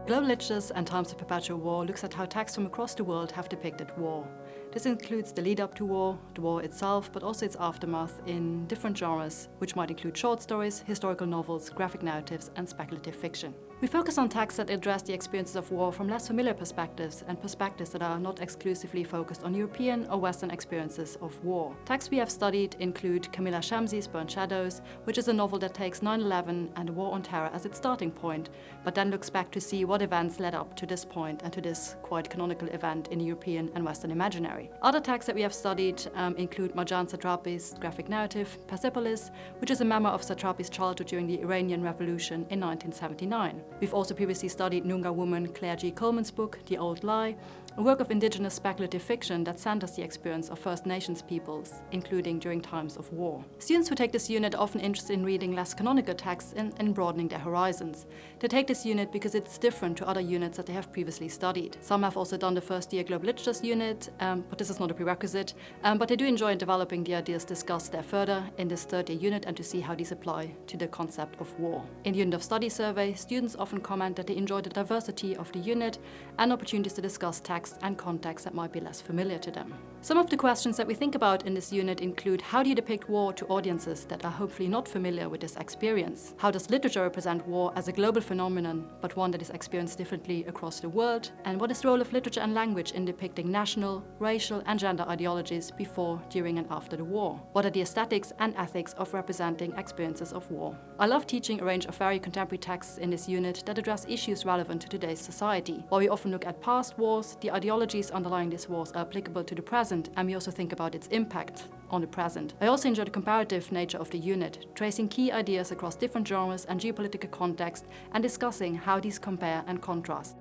Global Literatures and Times of Perpetual War looks at how texts from across the world have depicted war. This includes the lead up to war, the war itself, but also its aftermath in different genres, which might include short stories, historical novels, graphic narratives, and speculative fiction. We focus on texts that address the experiences of war from less familiar perspectives and perspectives that are not exclusively focused on European or Western experiences of war. Texts we have studied include Camilla Shamsi's Burnt Shadows, which is a novel that takes 9/11 and the War on Terror as its starting point, but then looks back to see what events led up to this point and to this quite canonical event in the European and Western imaginary. Other texts that we have studied include Marjan Satrapi's graphic narrative, Persepolis, which is a memoir of Satrapi's childhood during the Iranian Revolution in 1979. We've also previously studied Noongar woman Claire G. Coleman's book, The Old Lie, a work of indigenous speculative fiction that centers the experience of First Nations peoples, including during times of war. Students who take this unit are often interested in reading less canonical texts and broadening their horizons. They take this unit because it's different to other units that they have previously studied. Some have also done the first year Global Literatures unit, but this is not a prerequisite, but they do enjoy developing the ideas discussed there further in this third year unit and to see how these apply to the concept of war. In the Unit of Study survey, students often comment that they enjoy the diversity of the unit and opportunities to discuss text and context that might be less familiar to them. Some of the questions that we think about in this unit include: how do you depict war to audiences that are hopefully not familiar with this experience? How does literature represent war as a global phenomenon, but one that is experienced differently across the world? And what is the role of literature and language in depicting national, racial, and gender ideologies before, during, and after the war? What are the aesthetics and ethics of representing experiences of war? I love teaching a range of very contemporary texts in this unit that address issues relevant to today's society. While we often look at past wars, the ideologies underlying these wars are applicable to the present, and we also think about its impact on the present. I also enjoy the comparative nature of the unit, tracing key ideas across different genres and geopolitical contexts and discussing how these compare and contrast.